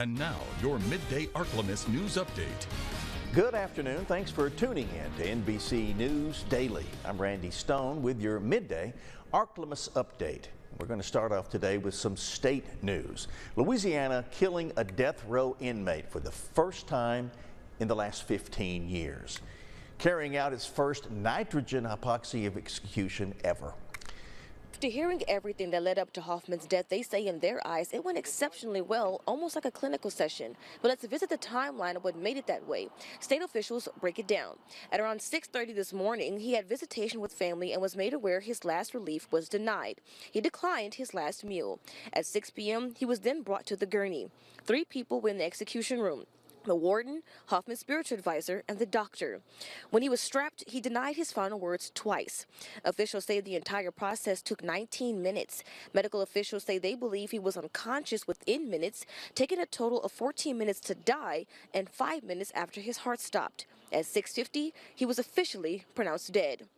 And now, your Midday Ark-La-Miss news update. Good afternoon. Thanks for tuning in to NBC News Daily. I'm Randy Stone with your Midday Ark-La-Miss update. We're going to start off today with some state news. Louisiana killing a death row inmate for the first time in the last 15 years, carrying out its first nitrogen hypoxia execution ever. After hearing everything that led up to Hoffman's death, they say in their eyes it went exceptionally well, almost like a clinical session. But let's visit the timeline of what made it that way. State officials break it down. At around 6:30 this morning, he had visitation with family and was made aware his last relief was denied. He declined his last meal. At 6 p.m., he was then brought to the gurney. 3 people were in the execution room: the warden, Hoffman's spiritual advisor, and the doctor. When he was strapped, he denied his final words twice. Officials say the entire process took 19 minutes. Medical officials say they believe he was unconscious within minutes, taking a total of 14 minutes to die and 5 minutes after his heart stopped. At 6:50, he was officially pronounced dead.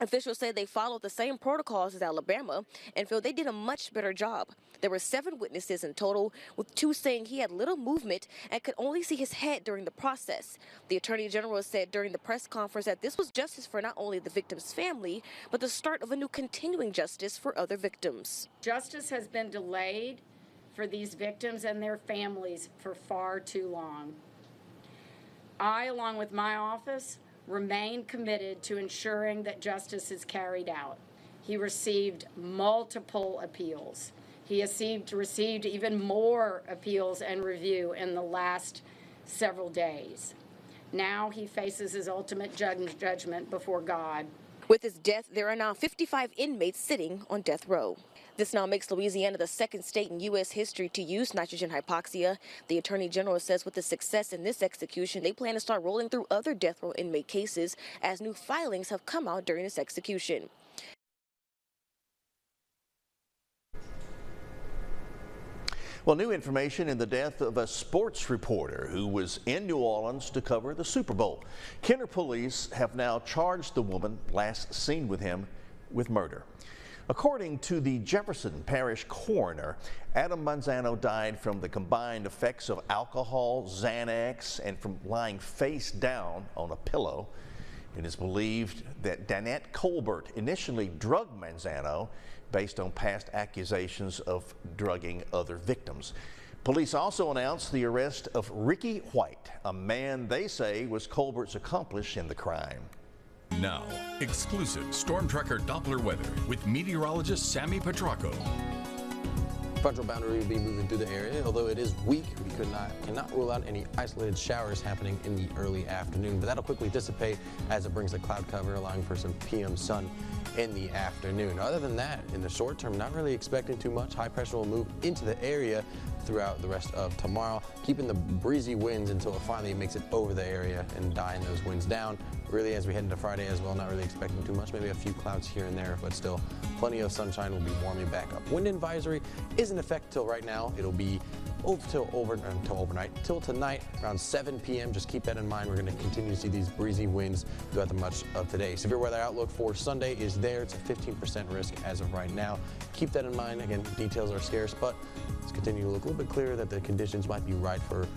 Officials say they followed the same protocols as Alabama and feel they did a much better job. There were 7 witnesses in total, with 2 saying he had little movement and could only see his head during the process. The Attorney General said during the press conference that this was justice for not only the victim's family, but the start of a new continuing justice for other victims. Justice has been delayed for these victims and their families for far too long. I, along with my office, remain committed to ensuring that justice is carried out. He received multiple appeals. He has received even more appeals and review in the last several days. Now he faces his ultimate judgment before God. With his death, there are now 55 inmates sitting on death row. This now makes Louisiana the second state in U.S. history to use nitrogen hypoxia. The Attorney General says with the success in this execution, they plan to start rolling through other death row inmate cases as new filings have come out during this execution. Well, new information in the death of a sports reporter who was in New Orleans to cover the Super Bowl. Kenner police have now charged the woman last seen with him with murder. According to the Jefferson Parish coroner, Adam Manzano died from the combined effects of alcohol, Xanax, and from lying face down on a pillow. It is believed that Danette Colbert initially drugged Manzano based on past accusations of drugging other victims. Police also announced the arrest of Ricky White, a man they say was Colbert's accomplice in the crime. Now, exclusive Storm Tracker Doppler weather with meteorologist Sammy Petracco. Frontal boundary will be moving through the area. Although it is weak, we cannot rule out any isolated showers happening in the early afternoon, but that'll quickly dissipate as it brings the cloud cover, allowing for some PM sun in the afternoon. Other than that, in the short term, not really expecting too much. High pressure will move into the area throughout the rest of tomorrow, keeping the breezy winds until it finally makes it over the area and dying those winds down. Really, as we head into Friday as well, not really expecting too much, maybe a few clouds here and there, but still plenty of sunshine will be warming back up. Wind advisory is in effect till right now. It'll be till overnight, till tonight around 7 p.m. Just keep that in mind. We're going to continue to see these breezy winds throughout the much of today. Severe weather outlook for Sunday is there. It's a 15% risk as of right now. Keep that in mind. Again, details are scarce, but it's continuing to look a little bit clearer that the conditions might be right for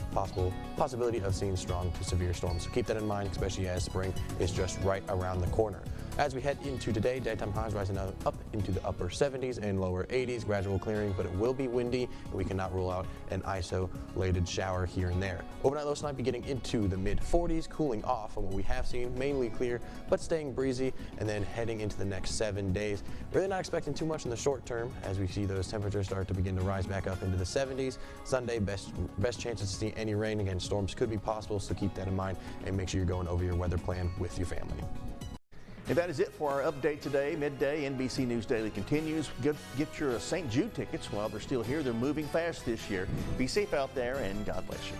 possibility of seeing strong to severe storms. So keep that in mind, especially as spring is just right around the corner. As we head into today, daytime highs rising up into the upper 70s and lower 80s, gradual clearing, but it will be windy, and we cannot rule out an isolated shower here and there. Overnight lows tonight be getting into the mid 40s, cooling off from what we have seen, mainly clear, but staying breezy, and then heading into the next 7 days. Really not expecting too much in the short term as we see those temperatures start to begin to rise back up into the 70s. Sunday, best chances to see any rain. Again, storms could be possible, so keep that in mind and make sure you're going over your weather plan with your family. And that is it for our update today. Midday NBC News Daily continues. Get your St. Jude tickets while they're still here. They're moving fast this year. Be safe out there, and God bless you.